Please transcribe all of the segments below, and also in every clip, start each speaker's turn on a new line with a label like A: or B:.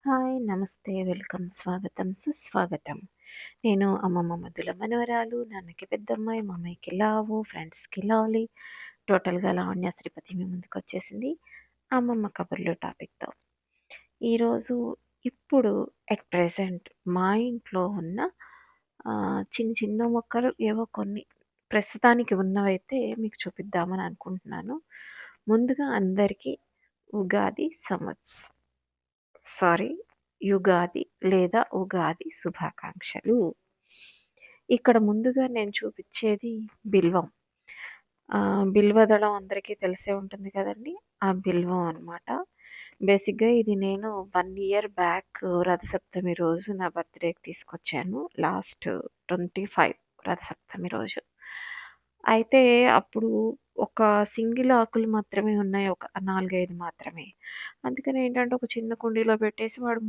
A: Hi! నమస్తే. Welcome. స్వాగతం, సుస్వాగతం. నేను అమ్మమ్మ ముద్దుల మనవరాలు, నాన్నకి పెద్దమ్మాయి, మామయ్యకి లావు, ఫ్రెండ్స్‌కి లాలీ. టోటల్‌గా లావణ్య శ్రీపతి మీ ముందుకొచ్చేసింది. అమ్మమ్మ కబుర్లు టాపిక్‌తో. ఈరోజు ఇప్పుడు ఎట్ ప్రెజెంట్ మా ఇంట్లో ఉన్న చిన్న చిన్న మొక్కలు ఏవో కొన్ని ప్రస్తుతానికి ఉన్నవైతే మీకు చూపిద్దామని అనుకుంటున్నాను. ముందుగా అందరికీ ఉగాది సారీ యుగాది లేదా ఉగాది శుభాకాంక్షలు. ఇక్కడ ముందుగా నేను చూపిచ్చేది బిల్వం. బిల్వదళం అందరికీ తెలిసే ఉంటుంది కదండీ! ఆ బిల్వం అనమాట. బేసిక్‌గా ఇది నేను 1 ఇయర్ బ్యాక్ రథసప్తమి రోజు నా బర్త్‌డేకి తీసుకొచ్చాను. లాస్ట్ 25 రథసప్తమి రోజు. అయితే అప్పుడు ఒక సింగిల్ ఆకులు మాత్రమే ఉన్నాయి. ఒక 4, 5 మాత్రమే. అందుకని ఏంటంటే ఒక చిన్న కుండీలో పెట్టేసి వాడు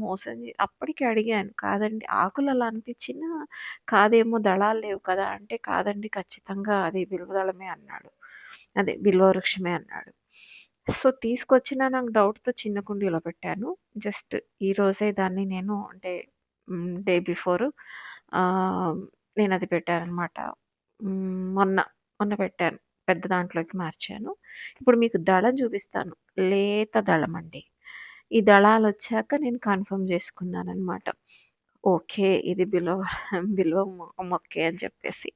A: అప్పటికి అడిగాను. కాదండి ఆకులు అలా అనిపించినా కాదేమో దళాలు లేవు కదా! అంటే కాదండి ఖచ్చితంగా అది బిల్వదళమే అన్నాడు. అదే బిల్వ వృక్షమే అన్నాడు. సో, తీసుకొచ్చిన నాకు డౌట్‌తో చిన్న కుండీలో పెట్టాను. జస్ట్ ఈరోజే దాన్ని నేను అంటే డే బిఫోర్ ఆహ్, నేనది పెట్టాననమాట. మొన్న, మొన్న పెట్టాను. పెద్ద దాంట్లోకి మార్చాను. ఇప్పుడు మీకు దళం చూపిస్తాను. లేత దళమండి. ఈ దళాలొచ్చాక నేను కన్ఫర్మ్ చేసుకున్నాననమాట. ఓకే. ఇది బిల్వ మొక్కే అని చెప్పేసి.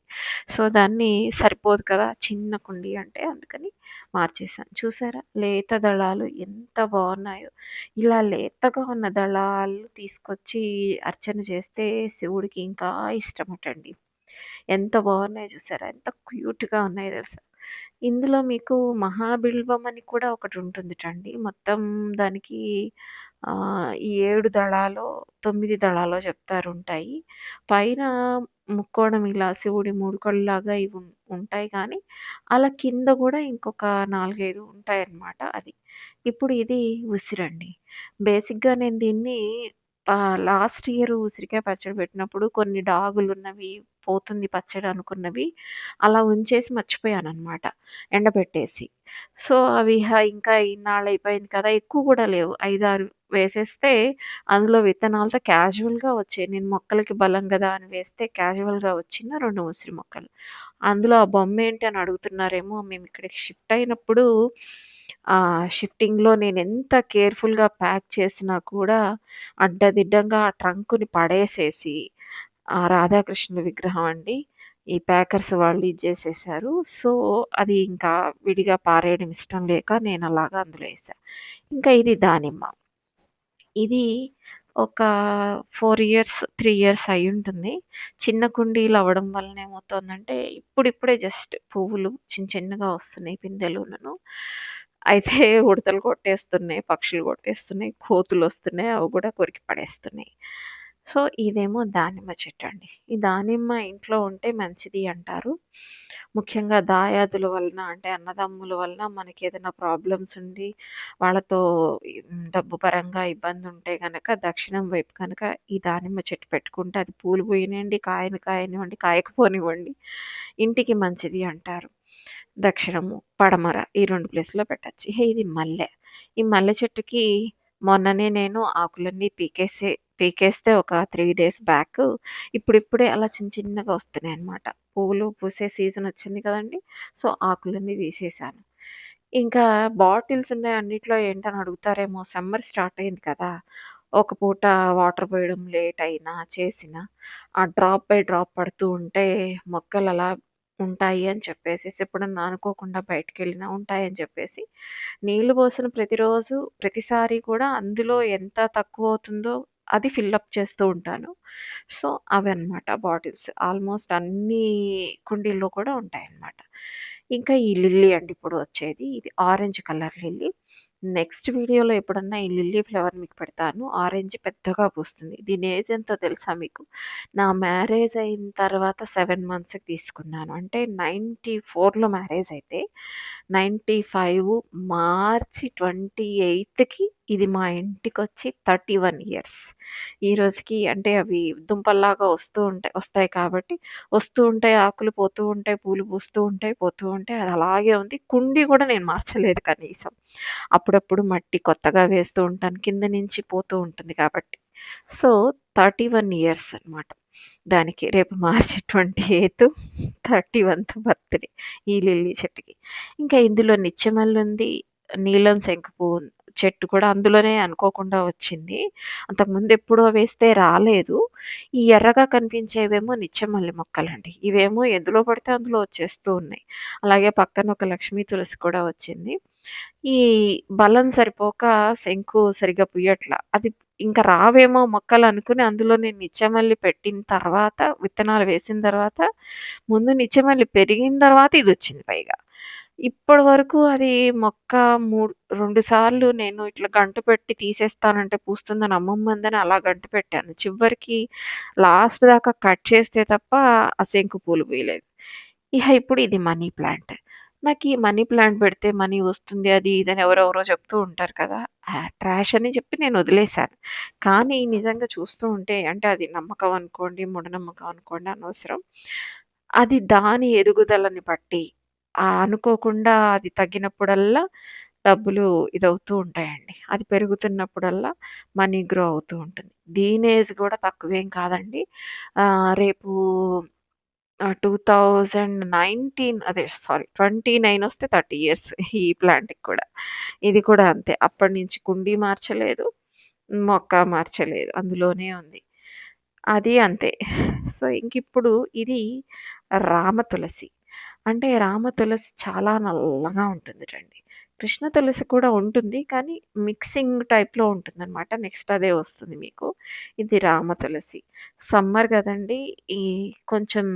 A: సో, దాన్ని సరిపోదు కదా! చిన్న కుండీ అంటే అందుకని మార్చేసాను. చూసారా? లేత దళాలు ఎంత బావున్నాయో. ఇలా లేతగా ఉన్న దళాలు తీసుకొచ్చి అర్చన చేస్తే శివుడికి ఇంకా ఇష్టమటండి. ఎంత బావున్నాయో చూసారా? ఎంత క్యూట్‌గా ఉన్నాయో తెలుసా? ఇందులో మీకు మహాబిల్వం అని కూడా ఒకటుంటుందిటండి. మొత్తం దానికి ఈ 7 దళాలో, 9 దళాలో చెప్తారుంటాయి. పైన ముక్కోణం ఇలా శివుడి 3 కళ్ళలాగా ఇవి ఉంటాయి కానీ, అలా కింద గూడా ఇంకొక 4, 5 ఉంటాయన్నమాట అది. ఇప్పుడు ఇది ఉసిరండి. బేసిక్‌గా నేను దీన్ని లాస్ట్ ఇయర్ ఉసిరికాయ పచ్చడి పెట్టినప్పుడు కొన్ని డాగులున్నవి, పోతుంది పచ్చడి అనుకున్నవి అలా ఉంచేసి మర్చిపోయాననమాట ఎండబెట్టేసి. సో, అవి ఇంకా ఇన్నాళ్ళయిపోయింది కదా! ఎక్కువ గూడా లేవు. 5, 6 వేసేస్తే అందులో విత్తనాలతో క్యాజువల్‌గా వచ్చాయి. నేను మొక్కలకి బలం గదా అని వేస్తే క్యాజువల్‌గా వచ్చిన 2 ఉసిరి మొక్కలు. అందులో ఆ బొమ్మేంటి అని అడుగుతున్నారేమో మేమిక్కడికి షిఫ్ట్ అయినప్పుడు షిఫ్టింగ్‌లో నేనెంత కేర్‌ఫుల్‌గా ప్యాక్ చేసినా కూడా అడ్డదిడ్డంగా ఆ ట్రంక్‌ని పడేసేసి రాధాకృష్ణుల విగ్రహం అండి. ఈ ప్యాకర్స్ వాళ్ళు ఇచ్చేసేసారు. సో, అది ఇంకా విడిగా పారేయడం ఇష్టం లేక నేనలాగా అందులో ఏసా. ఇంకా ఇది దానిమ్మ. ఇది ఒక 4 ఇయర్స్, 3 ఇయర్స్ అయ్యుంటుంది. చిన్న కుండీలు అవ్వడం వలన ఏమవుతోందంటే ఇప్పుడిప్పుడే జస్ట్ పువ్వులు చిన్నగా వస్తున్నాయి పిందెలును. అయితే ఉడతలు కొట్టేస్తున్నాయి, పక్షులు కొట్టేస్తున్నాయి, కోతులొస్తున్నాయి. అవి కూడా కొరికి పడేస్తున్నాయి. సో, ఇదేమో దానిమ్మ చెట్టండి. ఈ దానిమ్మ ఇంట్లో ఉంటే మంచిది అంటారు. ముఖ్యంగా దాయాదుల వలన అంటే అన్నదమ్ముల వలన మనకేదైనా ప్రాబ్లమ్స్ ఉండి వాళ్ళతో డబ్బు పరంగా ఇబ్బందుంటే గనక దక్షిణం వైపు కనుక ఈ దానిమ్మ చెట్టు పెట్టుకుంటే అది పూలు పూయనియండి, కాయనివ్వండి, కాయకపోనివ్వండి ఇంటికి మంచిది అంటారు. దక్షిణము, పడమర ఈ 2 ప్లేస్‌లో పెట్టొచ్చు. ఇది మల్లె. ఈ మల్లె చెట్టుకి మొన్ననే నేను ఆకులన్నీ పీకేస్తే ఒక 3 డేస్ బ్యాక్ ఇప్పుడిప్పుడే అలా చిన్నగా వస్తున్నాయన్నమాట. పువ్వులు పూసే సీజన్ వచ్చింది కదండీ! సో, ఆకులన్నీ తీసేసాను. ఇంకా బాటిల్స్ ఉన్నాయి అన్నిట్లో ఏంటని అడుగుతారేమో సమ్మర్ స్టార్ట్ అయింది కదా! ఒక పూట వాటర్ పోయడం లేట్ అయినా, చేసినా ఆ డ్రాప్ బై డ్రాప్ పడుతూ ఉంటే మొక్కలలా ఉంటాయి అని చెప్పేసేసి ఎప్పుడన్నా అనుకోకుండా బయటికెళ్ళినా ఉంటాయని చెప్పేసి నీళ్లు పోసిన ప్రతిసారి కూడా అందులో ఎంత తక్కువవుతుందో అది ఫిల్ చేస్తూ ఉంటాను. So, అవన్నమాట bottles. ఆల్‌మోస్ట్ అన్నీ కుండీల్లో కూడా ఉంటాయన్నమాట. ఇంకా ఈ లిల్లీ అండి ఇప్పుడు వచ్చేది. ఇది ఆరెంజ్ కలర్ లిల్లీ. నెక్స్ట్ వీడియోలో ఎప్పుడన్నా ఈ లిల్లీ ఫ్లవర్ మీకు పెడతాను. ఆరెంజ్ పెద్దగా పూస్తుంది. దీని ఏజ్ ఎంతో తెలుసా మీకు? నా మ్యారేజ్ అయిన తర్వాత 7 మంత్స్‌కి తీసుకున్నాను. అంటే 94లో మ్యారేజ్ అయితే 95 మార్చి 28కి ఇది మా ఇంటికొచ్చి 31 ఇయర్స్. ఈ రోజుకి అంటే అవి దుంపల్లాగా వస్తాయి కాబట్టి వస్తూ ఉంటాయి, ఆకులు పోతూ ఉంటాయి, పూలు పూస్తూ ఉంటాయి, పోతూ ఉంటాయి. అది అలాగే ఉంది. కుండీ కూడా నేను మార్చలేదు కనీసం. అప్పుడప్పుడు మట్టి కొత్తగా వేస్తూ ఉంటాను. కింద నుంచి పోతూ ఉంటుంది కాబట్టి. సో, 31 ఇయర్స్ అనమాట. దానికి రేపు మార్చి 28 31th బర్త్‌డే ఈ లిల్లీ చెట్టుకి. ఇంకా ఇందులో నిచ్చెమల్లుంది, నీలం శంకుపూ చెట్టు కూడా అందులోనే అనుకోకుండా వచ్చింది. అంతకుముందు ఎప్పుడో వేస్తే రాలేదు. ఈ ఎర్రగా కనిపించేవేమో నిచ్చెమల్లి మొక్కలండి. ఇవేమో ఎందులో పడితే అందులో వచ్చేస్తూ ఉన్నాయి. అలాగే పక్కన ఒక లక్ష్మీ తులసి కూడా వచ్చింది. ఈ బలం సరిపోక శంకు సరిగ్గా పుయ్యట్ల. అది ఇంక రావేమో మొక్కలనుకుని అందులో నేను నిచ్చెమల్లి పెట్టిన తర్వాత, విత్తనాలు వేసిన తర్వాత, ముందు నిచ్చెమల్లి పెరిగిన తర్వాత ఇదొచ్చింది పైగా. ఇప్పటి వరకు అది మొక్క 2 సార్లు నేను ఇట్లా గంటు పెట్టి తీసేస్తానంటే పూస్తుందని అమ్మమ్మ అందని అలా గంటు పెట్టాను. చివరికి లాస్ట్ దాకా కట్ చేస్తే తప్ప ఆ శంకు పూలు పూయలేదు. ఇప్పుడు ఇది మనీ ప్లాంట్. నాకీ మనీ ప్లాంట్ పెడితే మనీ వస్తుంది అది ఇదని ఎవరెవరో చెప్తూ ఉంటారు కదా! ట్రాష్ అని చెప్పి నేను వదిలేసాను. కానీ నిజంగా చూస్తూ ఉంటే అంటే అది నమ్మకం అనుకోండి, మూఢనమ్మకం అనుకోండి అనవసరం. అది దాని ఎదుగుదలని బట్టి అనుకోకుండా అది తగ్గినప్పుడల్లా డబ్బులు ఇదవుతూ ఉంటాయండి. అది పెరుగుతున్నప్పుడల్లా మనీ గ్రో అవుతూ ఉంటుంది. దీని ఏజ్ కూడా తక్కువేం కాదండి. రేపు 2019 అదే సారీ 29 వస్తే 30 ఇయర్స్ ఈ ప్లాంట్‌కి కూడా. ఇది కూడా అంతే. అప్పటినుంచి కుండీ మార్చలేదు, మొక్క మార్చలేదు. అందులోనే ఉంది. అది అంతే. సో, ఇంకిప్పుడు ఇది రామ తులసి. అంటే రామ తులసి చాలా నల్లగా ఉంటుందిటండి. కృష్ణ తులసి కూడా ఉంటుంది. కానీ మిక్సింగ్ టైప్‌లో ఉంటుందనమాట. నెక్స్ట్ అదే వస్తుంది మీకు. ఇది రామ తులసి. సమ్మర్ గదండీ! ఈ కొంచెం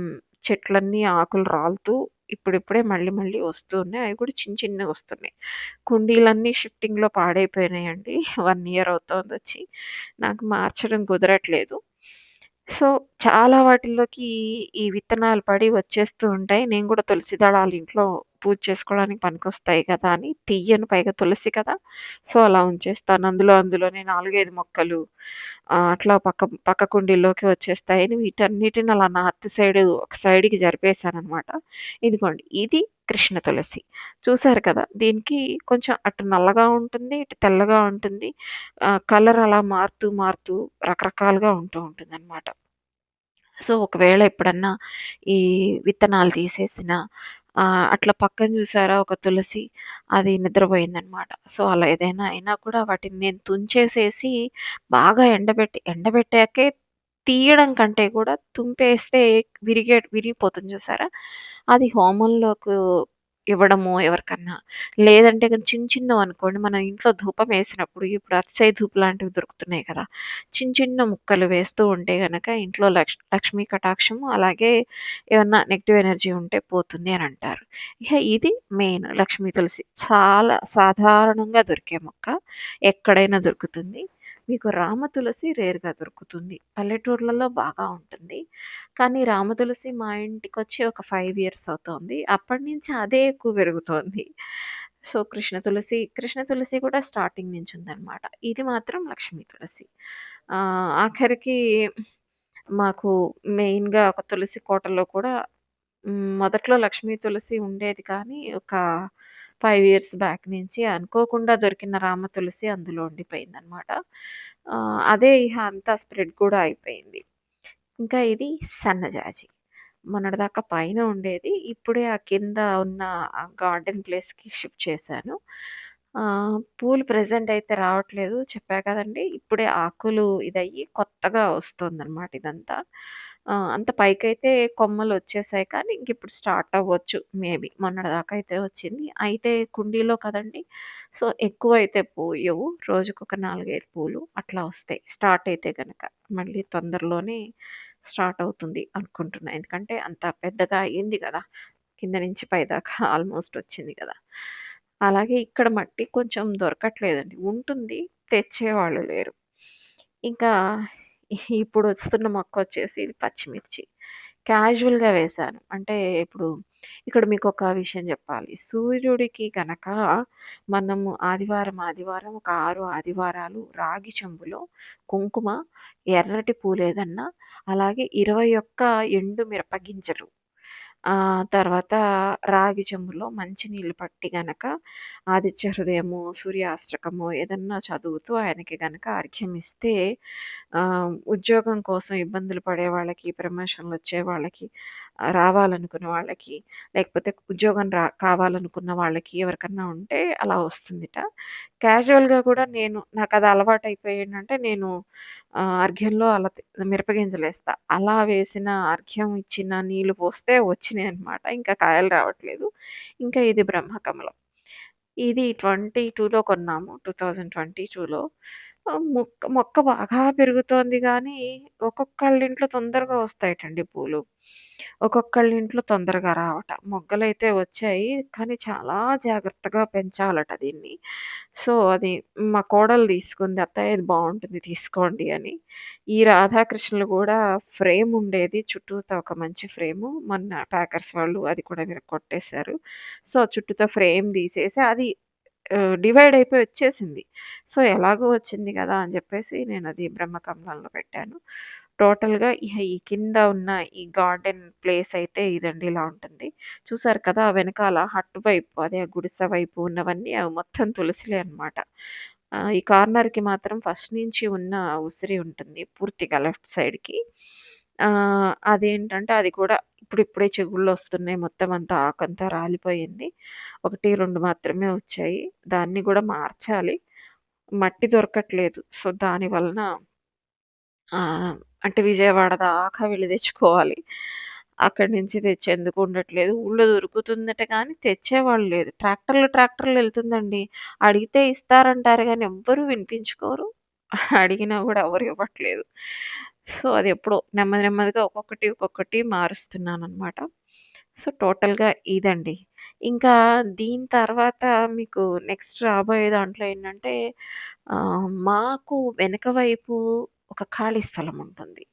A: చెట్లన్నీ ఆకులు రాలుతూ ఇప్పుడిప్పుడే మళ్ళీ మళ్ళీ వస్తూ ఉన్నాయి. అవి కూడా చిన్న చిన్నగొస్తున్నాయి. కుండీలన్నీ షిఫ్టింగ్‌లో పాడైపోయినాయండి. 1 ఇయర్ అవుతోందొచ్చి. నాకు మార్చడం కుదరట్లేదు. సో, చాలా వాటిల్లోకి ఈ విత్తనాలు పడి వచ్చేస్తూ ఉంటాయి. నేను గూడా తులసి దళాలు ఇంట్లో పూజ చేసుకోవడానికి పనికొస్తాయి కదా! అని తియ్యను పైగా తులసి కదా! సో, అలా ఉంచేస్తాను. అందులోనే 4, 5 మొక్కలు అట్లా పక్క కుండీల్లోకి వచ్చేస్తాయని వీటన్నిటిని అలా నార్త్ సైడ్ ఒక సైడ్‌కి జరిపేసాననమాట. ఇదిగోండి ఇది కృష్ణ తులసి. చూసారు కదా! దీనికి కొంచెం అటు నల్లగా ఉంటుంది, ఇటు తెల్లగా ఉంటుంది. కలర్ అలా మారుతూ మారుతూ రకరకాలుగా ఉంటూ ఉంటుందనమాట. సో, ఒకవేళ ఎప్పుడన్నా ఈ విత్తనాలు తీసేసినా అట్లా పక్కన చూసారా ఒక తులసి అది నిద్రపోయిందనమాట. సో, అలా ఏదైనా అయినా కూడా వాటిని నేను తుంచేసేసి బాగా ఎండబెట్టాకే తీయడం కంటే కూడా తుంపేస్తే విరిగిపోతుంది చూసారా? అది హోమంలోకి ఇవ్వడము ఎవరికన్నా. లేదంటే గనుక చిన్నవనుకోండి మనం ఇంట్లో ధూపమేసినప్పుడు ఇప్పుడు అతిసై ధూప్ లాంటివి దొరుకుతున్నాయి కదా! చిన్న ముక్కలు వేస్తూ ఉంటే గనక ఇంట్లో లక్ష్మీ కటాక్షము అలాగే ఏమన్నా నెగెటివ్ ఎనర్జీ ఉంటే పోతుంది అని అంటారు. ఇది మెయిన్ లక్ష్మీ తులసి. చాలా సాధారణంగా దొరికే మొక్క. ఎక్కడైనా దొరుకుతుంది. మీకు రామ తులసి రేర్‌గా దొరుకుతుంది. పల్లెటూర్లలో బాగా ఉంటుంది. కానీ రామ తులసి మా ఇంటికొచ్చి ఒక 5 ఇయర్స్ అవుతోంది. అప్పటినుంచి అదే ఎక్కువ పెరుగుతోంది. సో, కృష్ణ తులసి కూడా స్టార్టింగ్ నుంచి ఉందనమాట. ఇది మాత్రం లక్ష్మీ తులసి. ఆఖరికి మాకు మెయిన్‌గా ఒక తులసి కోటలో కూడా మొదట్లో లక్ష్మీ తులసి ఉండేది కానీ, ఒక 5 ఇయర్స్ బ్యాక్ నుంచి అనుకోకుండా దొరికిన రామ తులసి అందులో ఉండిపోయిందనమాట. అదే అంతా స్ప్రెడ్ కూడా అయిపోయింది. ఇంకా ఇది సన్నజాజి. మొన్నటిదాకా పైన ఉండేది. ఇప్పుడే ఆ కింద ఉన్న గార్డెన్ ప్లేస్‌కి షిఫ్ట్ చేశాను. పూలు ప్రెజెంట్ అయితే రావట్లేదు. చెప్పా కదండీ! ఇప్పుడే ఆకులు ఇదయ్యి కొత్తగా వస్తోందనమాట ఇదంతా. అంత పైకైతే కొమ్మలొచ్చేసాయి కానీ ఇంకిప్పుడు స్టార్ట్ అవ్వచ్చు మేబీ. మొన్నటిదాకా అయితే వచ్చింది. అయితే కుండీలో కదండీ! సో, ఎక్కువైతే పూయవు. రోజుకొక 4, 5 పూలు అట్లా వస్తాయి. స్టార్ట్ అయితే గనక. మళ్ళీ తొందరలోనే స్టార్ట్ అవుతుంది అనుకుంటున్నా. ఎందుకంటే అంత పెద్దగా అయింది గదా! కింద నుంచి పైదాకా ఆల్‌మోస్ట్ వచ్చింది గదా! అలాగే ఇక్కడ మట్టి కొంచెం దొరకట్లేదండి. ఉంటుంది. తెచ్చేవాళ్ళు లేరు. ఇంకా ఇప్పుడు వస్తున్న మొక్కొచ్చేసి ఇది పచ్చిమిర్చి. క్యాజువల్‌గా వేశాను. అంటే ఇప్పుడు ఇక్కడ మీకొక విషయం జెప్పాలి. సూర్యుడికి గనక మనము ఆదివారం ఒక 6 ఆదివారాలు రాగి చెంబులో కుంకుమ, ఎర్రటి పూలేదన్నా, అలాగే 21 ఎండు మిరపగింజలు, తర్వాత రాగి చెంబులో మంచినీళ్ళు పట్టి గనక ఆదిత్య హృదయమో, సూర్యాష్టకమో ఏదన్నా చదువుతూ ఆయనకి గనక అర్ఘ్యం ఇస్తే ఉద్యోగం కోసం ఇబ్బందులు పడే వాళ్ళకి, ప్రమోషన్‌లొచ్చే వాళ్ళకి, రావాలనుకున్న వాళ్ళకి, లేకపోతే ఉద్యోగం కావాలనుకున్న వాళ్ళకి ఎవరికన్నా ఉంటే అలా వస్తుందిట. క్యాజువల్‌గా కూడా నాకది అలవాటయిపోయి ఏంటంటే నేను అర్ఘ్యంలో అలా మిరపగింజలేస్తా. అలా వేసిన అర్ఘ్యం ఇచ్చిన నీళ్లు పోస్తే వచ్చినాయన్నమాట. ఇంకా కాయలు రావట్లేదు. ఇంకా ఇది బ్రహ్మకమలం. ఇది 22లో కొన్నాము. 2022లో. మొక్క బాగా పెరుగుతోంది గానీ, ఒక్కొక్కళ్ళింట్లో తొందరగా వస్తాయటండి పూలు. ఒక్కొక్కళ్ళింట్లో తొందరగా రావట. మొగ్గలైతే వచ్చాయి. కానీ చాలా జాగ్రత్తగా పెంచాలట దీన్ని. సో, అది మా కోడలు తీసుకుంది. "అత్తయ్య ఇది బావుంటుంది తీసుకోండి" అని. ఈ రాధాకృష్ణులు గూడా ఫ్రేమ్ ఉండేది. చుట్టూతా ఒక మంచి ఫ్రేము. మొన్న ప్యాకర్స్ వాళ్ళు అది కూడా విరగ్గొట్టేశారు. సో, చుట్టూతా ఫ్రేమ్ తీసేసి అది డివైడ్ అయిపోయి వచ్చేసింది. సో, ఎలాగో వచ్చింది గదా! అని జెప్పేసి నేనది బ్రహ్మకమలంలో పెట్టాను. టోటల్‌గా ఈ కింద ఉన్న ఈ గార్డెన్ ప్లేస్ అయితే ఇదండి ఇలా ఉంటుంది. చూసారు కదా! వెనకాల హట్ వైపు అదే గుడిసె వైపు ఉన్నవన్నీ అవి మొత్తం తులసిలే అన్నమాట. ఈ కార్నర్‌కి మాత్రం ఫస్ట్ నుంచి ఉన్న ఉసిరి ఉంటుంది పూర్తిగా లెఫ్ట్ సైడ్‌కి. అదేంటంటే అది కూడా ఇప్పుడిప్పుడే చిగుళ్ళొస్తున్నాయి. మొత్తం అంతా ఆకంతా రాలిపోయింది. 1, 2 మాత్రమే వచ్చాయి. దాన్ని గూడా మార్చాలి. మట్టి దొరకట్లేదు. సో, దాని వలన అంటే విజయవాడ దాకా వెళ్లి తెచ్చుకోవాలి. అక్కడి నుంచి తెచ్చేందుకు ఉండట్లేదు. ఊళ్ళో దొరుకుతుందట కానీ తెచ్చేవాళ్ళు లేదు. ట్రాక్టర్లు ఎళ్తుందండి. అడిగితే ఇస్తారంటారు గానీ ఎవ్వరు వినిపించుకోరు. అడిగినా గూడా ఎవరు ఇవ్వట్లేదు. సో, అది ఎప్పుడో నెమ్మదిగా ఒక్కొక్కటి మారుస్తున్నాననమాట. సో, టోటల్‌గా ఇదండి. ఇంకా దీని తర్వాత మీకు నెక్స్ట్ రాబోయే దాంట్లో ఏంటంటే మాకు వెనక వైపు ఒక ఖాళీ స్థలం ఉంటుంది.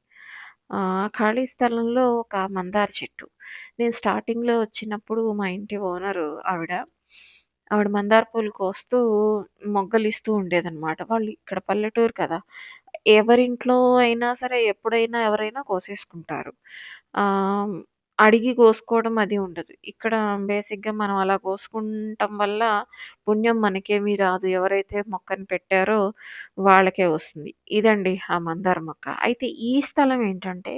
A: ఖాళీ స్థలంలో ఒక మందార చెట్టు. నేను స్టార్టింగ్‌లో వచ్చినప్పుడు మా ఇంటి ఓనరు ఆవిడ మందార పూలు కోస్తూ మొగ్గలిస్తూ ఉండేదనమాట. వాళ్ళు ఇక్కడ పల్లెటూరు కదా! ఎవరింట్లో అయినా సరే ఎప్పుడైనా ఎవరైనా కోసేసుకుంటారు. ఆహ్, అడిగి కోసుకోవడం అది ఉండదు. ఇక్కడ బేసిక్‌గా మనం అలా కోసుకుంటం వల్ల పుణ్యం మనకేమీ రాదు. ఎవరైతే మొక్కని పెట్టారో వాళ్ళకే వస్తుంది. ఇదండి ఆ మందార మొక్క. అయితే ఈ స్థలం ఏంటంటే,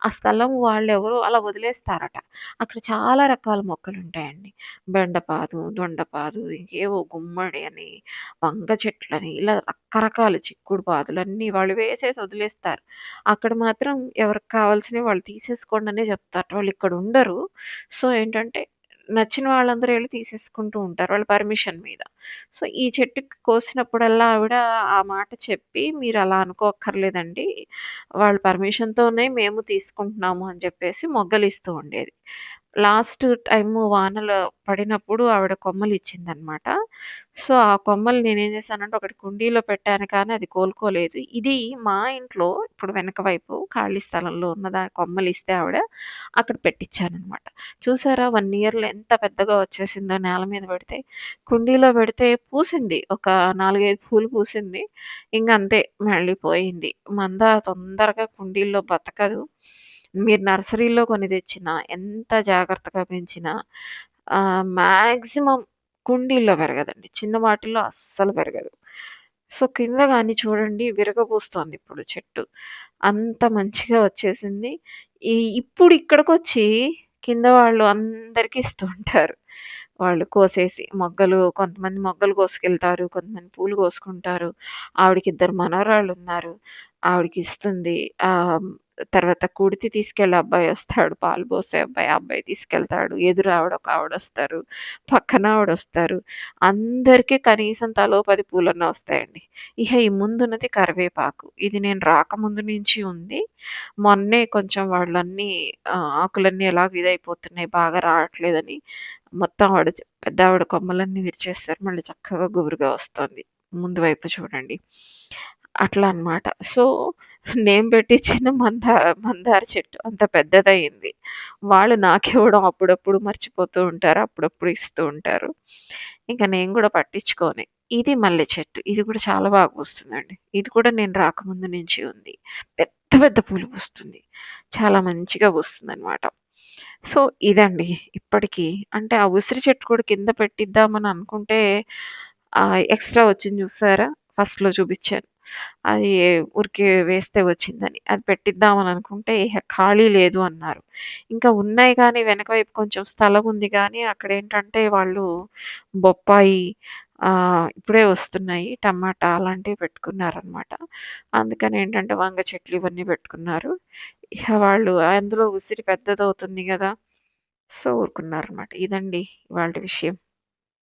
A: ఆ స్థలం వాళ్ళెవరో అలా వదిలేస్తారట. అక్కడ చాలా రకాల మొక్కలుంటాయండి. బెండపాదు, దొండపాదు, ఇంకేవో గుమ్మడి అని, వంగ చెట్లని ఇలా రకరకాల చిక్కుడు పాదులన్నీ వాళ్ళు వేసేసి వదిలేస్తారు. అక్కడ మాత్రం ఎవరికి కావాల్సినవి వాళ్ళు తీసేసుకోండనే చెప్తారట. వాళ్ళిక్కడ ఉండరు. సో, ఏంటంటే నచ్చిన వాళ్ళందరూ ఎళ్లి తీసేసుకుంటూ ఉంటారు. వాళ్ళ పర్మిషన్ మీద. సో, ఈ చెట్టుకి కోసినప్పుడల్లా ఆవిడ ఆ మాట చెప్పి, "మీరలా అనుకోక్కర్లేదండి. వాళ్ళ పర్మిషన్‌తోనే మేము తీసుకుంటున్నాము" అని చెప్పేసి మొగ్గలిస్తూ ఉండేది. లాస్ట్ టైము వానలు పడినప్పుడు ఆవిడ కొమ్మలిచ్చిందనమాట. సో, ఆ కొమ్మలు నేనేం చేశానంటే ఒకటి కుండీలో పెట్టాను కానీ అది కోలుకోలేదు. ఇది మా ఇంట్లో ఇప్పుడు వెనక వైపు ఖాళీ స్థలంలో కొమ్మలిస్తే ఆవిడ అక్కడ పెట్టిచ్చాననమాట. చూసారా 1 ఇయర్‌లో ఎంత పెద్దగా వచ్చేసిందో నేల మీద పెడితే. కుండీలో పెడితే పూసింది. ఒక 4, 5 పూలు పూసింది. ఇంగంతే మళ్ళీ పోయింది. తొందరగా కుండీల్లో బతకదు. మీరు నర్సరీలో కొని తెచ్చినా, ఎంత జాగ్రత్తగా పెంచినా మాక్సిమం కుండీల్లో పెరగదండి. చిన్న వాటిల్లో అస్సలు పెరగదు. సో, కింద గాని చూడండి విరగబూస్తోంది ఇప్పుడు చెట్టు. అంత మంచిగా వచ్చేసింది. ఇప్పుడు ఇక్కడికొచ్చి కింద వాళ్ళు అందరికి ఇస్తూ ఉంటారు. వాళ్ళు కోసేసి కొంతమంది మొగ్గలు కోసుకెళ్తారు. కొంతమంది పూలు కోసుకుంటారు. ఆవిడకిద్దరు మనవరాళ్ళున్నారు. ఆవిడకిస్తుంది. తర్వాత కుడితి తీసుకెళ్ళే అబ్బాయొస్తాడు. పాలు పోసే అబ్బాయి. ఆ అబ్బాయి తీసుకెళ్తాడు. ఎదురు ఒక ఆవిడొస్తారు. పక్కన ఆవిడొస్తారు. అందరికి కనీసం తలో 10 పూలన్నా వస్తాయండి. ఇహ ఈ ముందున్నది కరివేపాకు. ఇది నేను రాకముందు నుంచి ఉంది. మొన్నే కొంచెం వాళ్ళన్నీ ఆకులన్నీ ఎలాగో ఇదైపోతున్నాయి. బాగా రావట్లేదని మొత్తం పెద్దావిడ కొమ్మలన్నీ విరిచేస్తారు. మళ్ళీ చక్కగా గుబురుగా వస్తోంది. ముందు వైపు చూడండి. అట్లా అన్నమాట. సో, నేను పెట్టించిన మందార చెట్టు అంత పెద్దదయింది. వాళ్ళు నాకివ్వడం అప్పుడప్పుడు మర్చిపోతూ ఉంటారు. అప్పుడప్పుడు ఇస్తూ ఉంటారు. ఇంక నేను గూడా పట్టించుకోను. ఇది మల్లె చెట్టు. ఇది కూడా చాలా బాగా పూస్తుందండి. ఇది కూడా నేను రాకముందు నుంచి ఉంది. పెద్ద పెద్ద పూలు పూస్తుంది. చాలా మంచిగా పూస్తుందనమాట. సో, ఇదండి ఇప్పటికి. అంటే ఆ ఉసిరి చెట్టు కూడా కింద పెట్టిద్దామని అనుకుంటే ఎక్స్‌ట్రా వచ్చింది చూసారా? ఫస్ట్‌లో చూపిచ్చాను. అది ఊరికే వేస్తే వచ్చిందని. అది పెట్టిద్దామని అనుకుంటే ఖాళీ లేదు అన్నారు. ఇంకా ఉన్నాయి గానీ వెనక వైపు కొంచెం స్థలం ఉంది గానీ అక్కడేంటంటే వాళ్ళు బొప్పాయి ఇప్పుడే వస్తున్నాయి. టమాటా అలాంటివి పెట్టుకున్నారనమాట. అందుకనేంటంటే వంగ చెట్లు ఇవన్నీ పెట్టుకున్నారు. ఇహ వాళ్ళు అందులో ఉసిరి పెద్దదవుతుంది గదా! సో, ఊరుకున్నారనమాట. ఇదండి ఇవాల్టి విషయం.